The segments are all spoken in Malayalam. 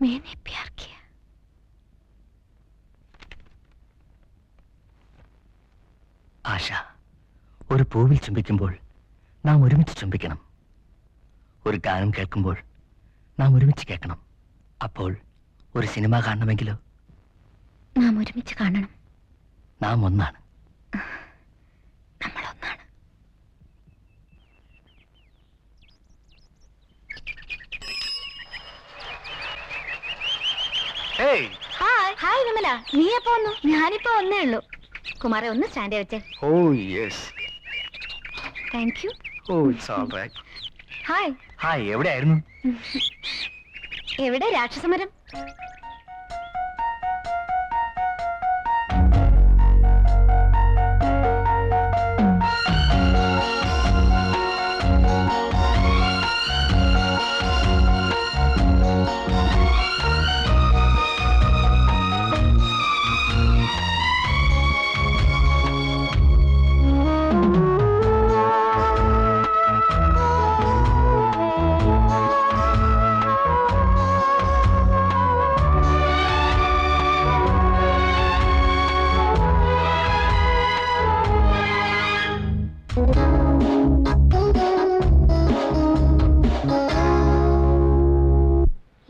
मैंने प्यार किया. ആശ, ഒരു പൂവിൽ ചുംബിക്കുമ്പോൾ നാം ഒരുമിച്ച് ചുംബിക്കണം. ഒരു ഗാനം കേൾക്കുമ്പോൾ നാം ഒരുമിച്ച് കേൾക്കണം. അപ്പോൾ ഒരു സിനിമ കാണണമെങ്കിലോ നാം ഒരുമിച്ച് കാണണം. നാം ഒന്നാണ്. നമ്മൾ ഒന്നാണ്. ഹായ് ഹായ് വിമല, നീ എപ്പോ വന്നു? ഞാനിപ്പോ വന്നേ ഉള്ളൂ. കുമാരെ ഒന്ന് സ്റ്റാൻഡ് വെച്ചേ. Oh yes. Thank you. Oh it's all right. Hi. Hi, എവിടെയായിരുന്നു? എവിടെ രാക്ഷസമരം?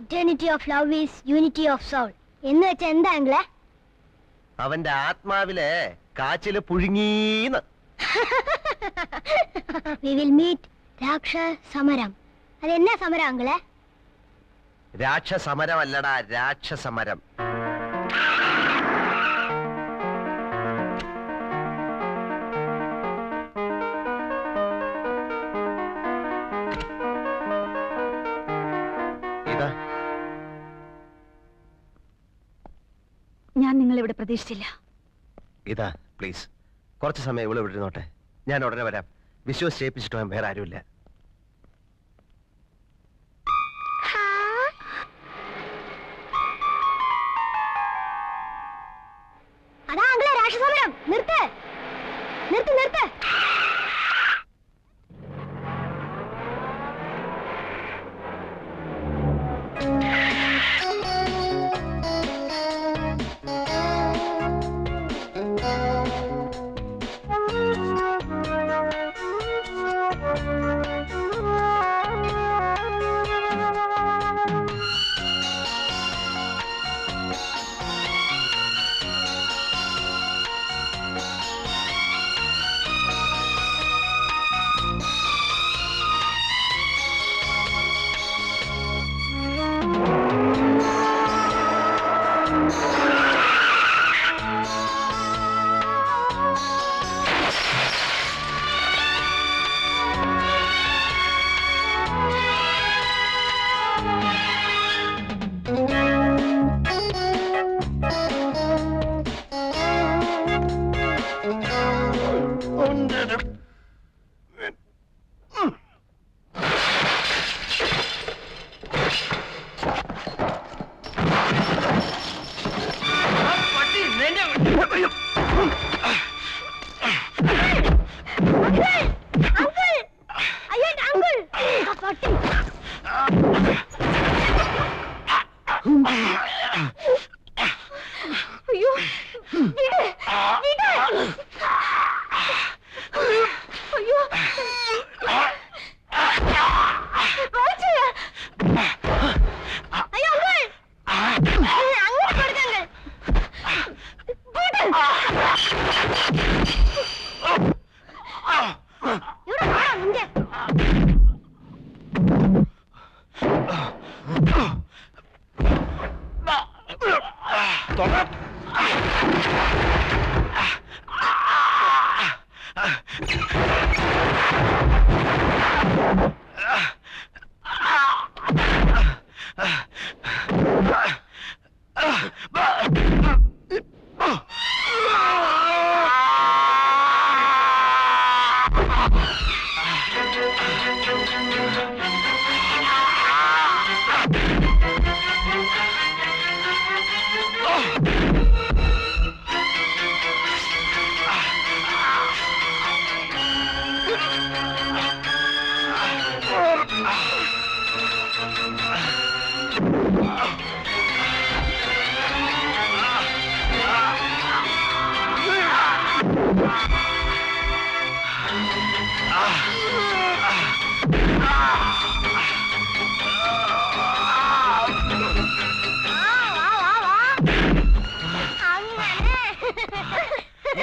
Eternity of love is unity of soul. എന്ന് വെച്ചാ എന്താ? അവന്റെ ആത്മാവിലെ കാച്ചില് പുഴുങ്ങീന്ന്. We will meet രാക്ഷസമരം. അതെന്നാ സമരം അങ്കിളെ? രാക്ഷസമരം അല്ലടാ, രാക്ഷസമരം. ഞാൻ നിങ്ങളിവിടെ പ്രതീക്ഷിച്ചില്ല. ഇതാ പ്ലീസ്, കുറച്ച് സമയം ഇവിടെ വിട്ടിരുന്നോട്ടെ. ഞാൻ ഉടനെ വരാം. വിശ്വസിച്ച് ഏൽപ്പിച്ചിട്ട് പോകാൻ വേറെ ആരുമില്ല. അതാ അങ്കിളെ രാക്ഷസമരം. നിർത്ത് നിർത്ത് നിർത്ത്.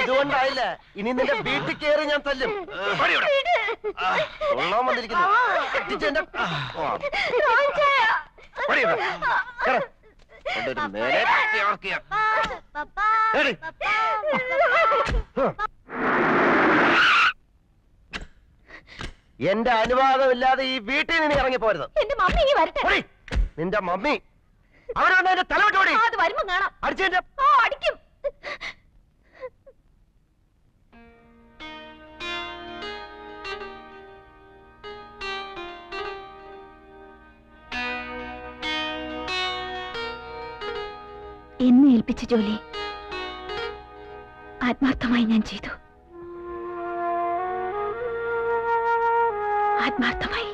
ഇതുകൊണ്ടായില്ല, ഇനി നിന്റെ വീട്ടിൽ കയറി ഞാൻ തല്ലും. കൊള്ളാൻ വന്നിരിക്കുന്നു. എത്തിച്ചെന്റെ എന്റെ അനുവാദമില്ലാതെ ഈ വീട്ടിൽ നിന്ന് ഇറങ്ങി പോരുത്. എന്റെ മമ്മി ഇനി വരട്ടെ. നിന്റെ മമ്മി അവരൊന്ന് എന്റെ തലവിട്ടോടി. അത് വരുമ്പോ കാണാം. അടിച്ചെന്റെ അടിക്കും. എന്നെ ഏൽപ്പിച്ച ജോലി ആത്മാർത്ഥമായി ഞാൻ ചെയ്തു. ആത്മാർത്ഥമായി.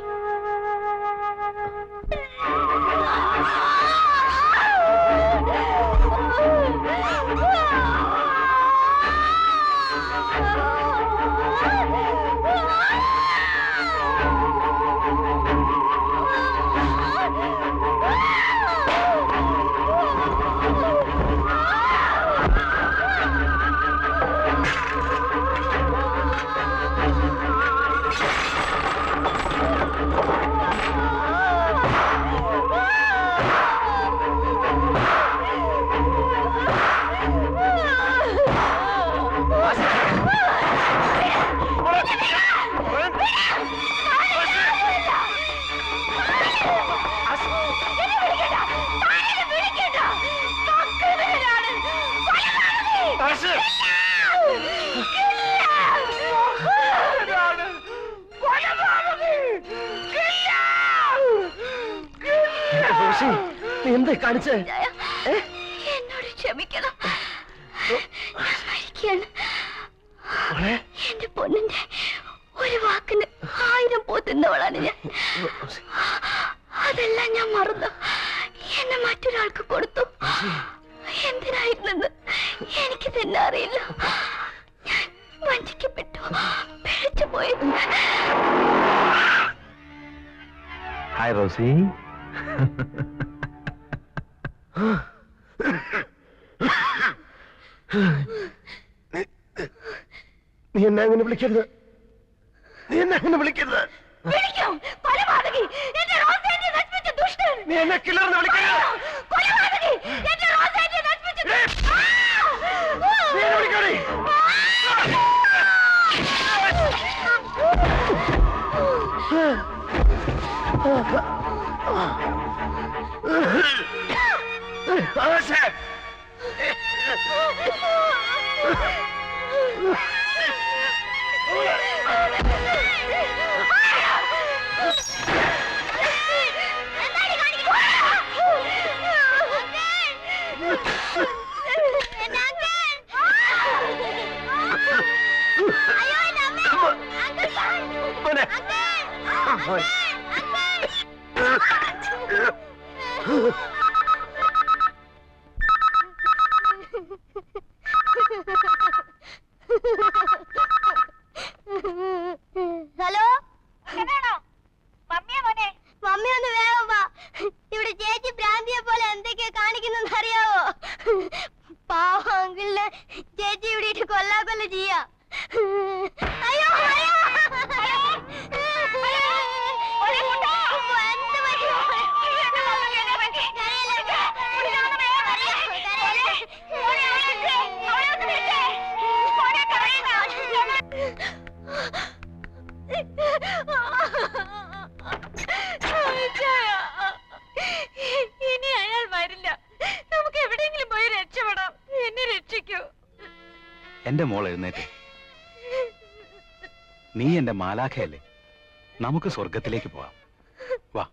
നീ എന്താ കാണിച്ചേ? എന്നോട് ക്ഷമിക്കണം. ഞാൻ മരിക്കുകയാണ്. എന്റെ പൊന്നിന്റെ ഒരു വാക്കിന് 1000 പോത്തുന്നവളാണ് ഞാൻ. അതെല്ലാം ഞാൻ മറന്നു. എന്നെ മറ്റൊരാൾക്ക് കൊടുത്തു. എന്തിനായിരുന്നെന്ന് എനിക്ക് തന്നെ അറിയില്ല. ഞാൻ വഞ്ചിക്കപ്പെട്ടു, പിഴച്ചു പോയി. Hi Rosie. നീ എന്നെ അങ്ങനെ വിളിക്കരുത്. നീ എന്നെ അങ്ങനെ വിളിക്കരുത്. വിളിക്കും. കൊലപാതകി. എന്റെ റോസേറ്റിയെ നശിപ്പിച്ച ദുഷ്ടൻ. നീ എന്നെ കിളർന്ന് വിളിക്കരുത്. കൊലപാതകി. എന്റെ റോസേറ്റിയെ നശിപ്പിച്ച നീ എന്നെ വിളിക്കണേ. ഹലോ, മമ്മി ഒന്ന് വേഗം വാ. ഇവിടെ ചേച്ചി ഭ്രാന്തിയെ പോലെ എന്തൊക്കെയാ കാണിക്കുന്നെന്ന് അറിയാവോ? പാവം അങ്കിളിനെ ചേച്ചി ഇവിടെ ഇട്ട് കൊല്ലാക്കൊല്ല ചെയ്യാ. അയ്യോ ഇനി അയാൾ വരില്ല. നമുക്ക് എവിടെയെങ്കിലും പോയി രക്ഷപ്പെടാം. എന്നെ രക്ഷിക്കൂ. എന്റെ മോൾ എഴുന്നേറ്റ്. നീ എന്റെ മാലാഖയല്ലേ, നമുക്ക് സ്വർഗത്തിലേക്ക് പോവാം. വാ.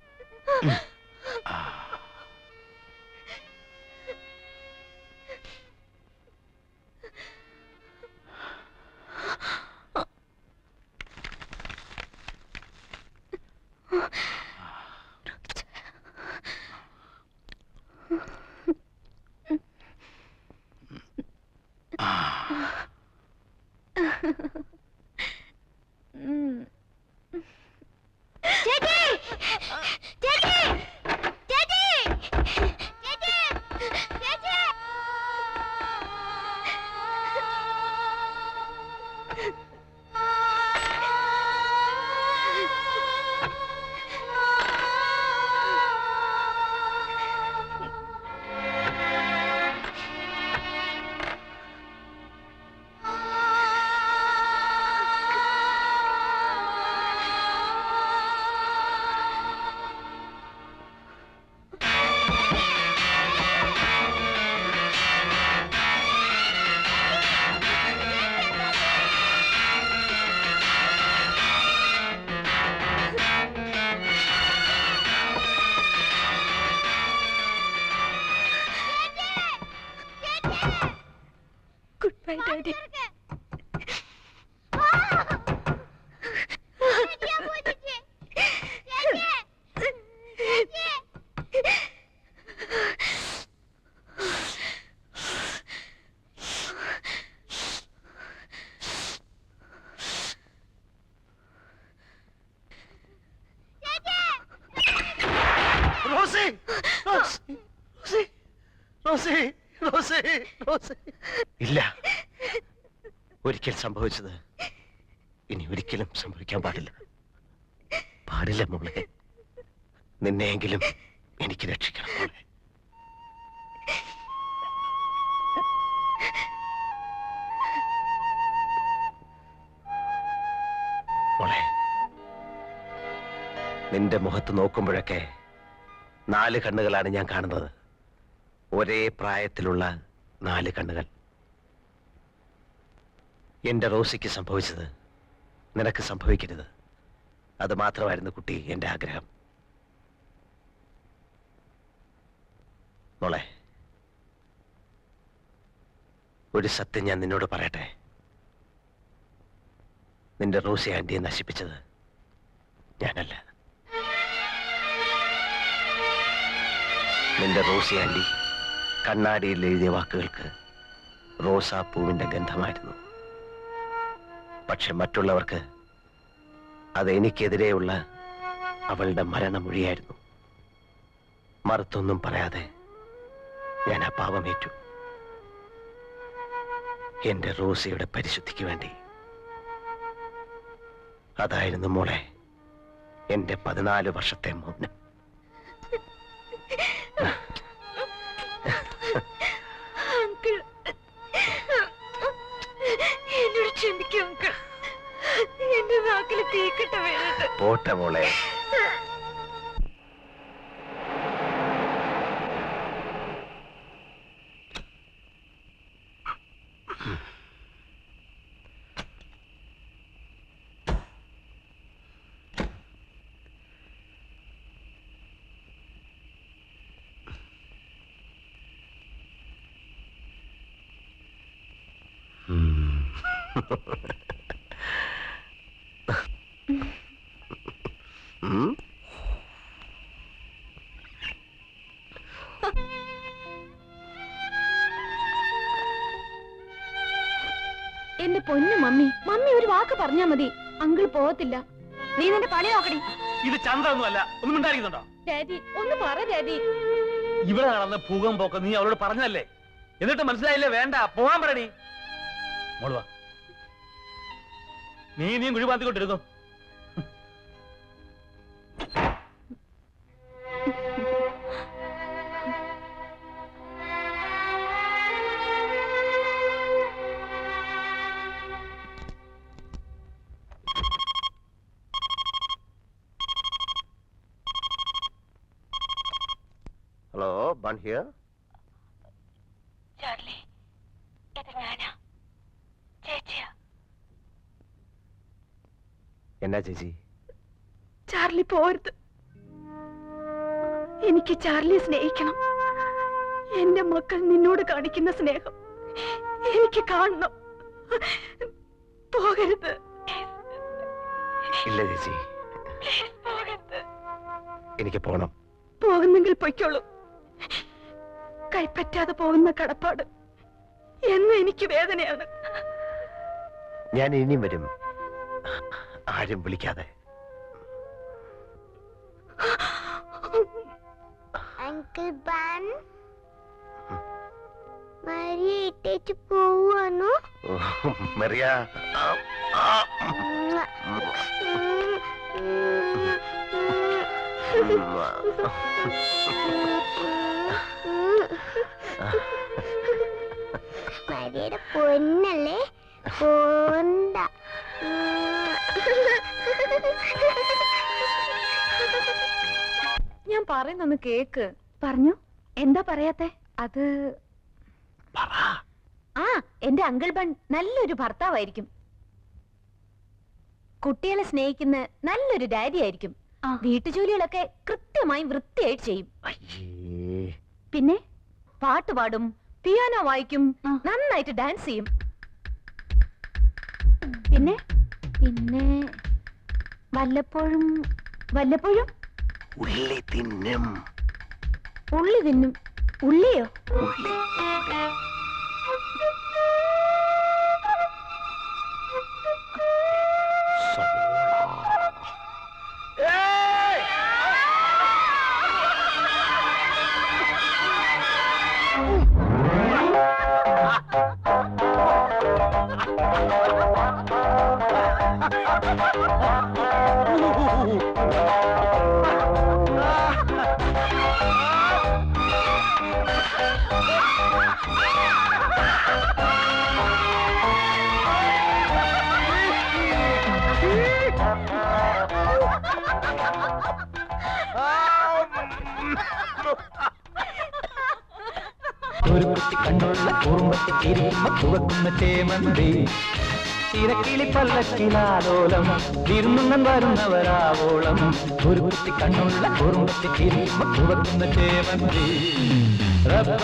By daddy. Rosie Rosie Rosie Rosie Rosie ഇല്ല, ഒരിക്കൽ സംഭവിച്ചത് ഇനി ഒരിക്കലും സംഭവിക്കാൻ പാടില്ല. പാടില്ല മോളെ. നിന്നെയെങ്കിലും എനിക്ക് രക്ഷിക്കണം മോളെ. മോളെ, നിന്റെ മുഖത്ത് നോക്കുമ്പോഴൊക്കെ 4 കണ്ണുകളാണ് ഞാൻ കാണുന്നത്. ഒരേ പ്രായത്തിലുള്ള 4 കണ്ണുകൾ. എന്റെ റോസിക്ക് സംഭവിച്ചത് നിനക്ക് സംഭവിക്കരുത്. അത് മാത്രമായിരുന്നു കുട്ടി എന്റെ ആഗ്രഹം. മോളെ, ഒരു സത്യം ഞാൻ നിന്നോട് പറയട്ടെ. നിന്റെ റോസി ആന്റിയെ നശിപ്പിച്ചത് ഞാനല്ല. നിന്റെ റോസി ആന്റി കണ്ണാടിയിൽ എഴുതിയ വാക്കുകൾക്ക് റോസാപ്പൂവിന്റെ ഗന്ധമായിരുന്നു. പക്ഷെ മറ്റുള്ളവർക്ക് അത് എനിക്കെതിരെയുള്ള അവളുടെ മരണമൊഴിയായിരുന്നു. മറുത്തൊന്നും പറയാതെ ഞാൻ ആ പാപമേറ്റു. എന്റെ റോസിയുടെ പരിശുദ്ധിക്ക് വേണ്ടി. അതായിരുന്നു മോളെ എന്റെ 14 വർഷത്തെ മൗനം. അങ്കിൾ, എന്നോട് ക്ഷമിക്കും അങ്കിൾ. എന്റെ നാക്കില് തീക്കട്ട വീണിട്ട്. പോട്ടെ മോളെ. എന്റെ പൊന്നു മമ്മി, മമ്മി ഒരു വാക്ക് പറഞ്ഞാ മതി, അങ്കിൾ പോകത്തില്ല. നീ നിന്റെ പണി നോക്കടി. ഇത് ചന്ദ്രൊന്നുമല്ല. ഒന്നും ഉണ്ടായിരിക്കുന്നുണ്ടോ? ഡാഡി ഒന്ന് പറ ഡാഡി. ഇവിടെ നടന്ന ഭൂകമ്പൊക്കെ നീ അവളോട് പറഞ്ഞതല്ലേ? എന്നിട്ട് മനസ്സിലായില്ലേ? വേണ്ട, പോകാൻ പറയണി. മോള് വാ. നീയും കുഴി പാത്തിക്കൊണ്ടിരുന്നു. Hello, bun here. ചാർലി, ഇത് ഞാനാ, ചേച്ചിയാ. എന്നാ ചേച്ചി? ചാർലി പോരുത്. എനിക്ക് ചാർലിയെ സ്നേഹിക്കണം. എന്റെ മക്കൾ നിന്നോട് കാണിക്കുന്ന സ്നേഹം എനിക്ക് കാണണം. പോകരുത്. ഇല്ല ചേച്ചി, എനിക്ക് പോണം. പോകുന്നെങ്കിൽ പൊയ്ക്കോളൂ. കൈപ്പറ്റാതെ പോകുന്ന കടപ്പാട് എന്ന് എനിക്ക് വേദനയാണ്. ഞാൻ ഇനിയും വരും, ആരും വിളിക്കാതെ. അങ്കിൾ ബാൻ മരിയ ഇട്ടേച്ച് പോവാണോ? മറിയ, മരിയുടെ പൊന്നല്ലേ, പോണ്ട. ഞാൻ പറയുന്നൊന്ന് കേക്ക്. പറഞ്ഞു. എന്താ പറയാത്തെ? അത് ആ, എന്റെ അങ്കിൾ ബൺ നല്ലൊരു ഭർത്താവായിരിക്കും. കുട്ടികളെ സ്നേഹിക്കുന്ന നല്ലൊരു ഡാഡി ആയിരിക്കും. വീട്ടുജോലികളൊക്കെ കൃത്യമായി വൃത്തിയായിട്ട് ചെയ്യും. പിന്നെ പാട്ട് പാടും, പിയാനോ വായിക്കും, നന്നായിട്ട് ഡാൻസ് ചെയ്യും. പിന്നെ പിന്നെ വല്ലപ്പോഴും വല്ലപ്പോഴും ഉള്ളി തിന്നും. ഉള്ളി തിന്നും. ഉള്ളിയോ? ഉള്ളി. ഒരു കുട്ടി കണ്ണുള്ള കുറുമ്പത്തി തിരിയുമ്പ തുവക്കുന്ന ചേമന്തി ഇരക്കിളി പല്ലക്കിലാലോലം വിരുന്നുണ്ണൻ വരുന്നവരാവോളം ഒരു കുട്ടി കണ്ണുള്ള കുറുമ്പത്തി തിരിയുമ്പ തുവക്കുന്ന ചേമന്തി റബ്ബ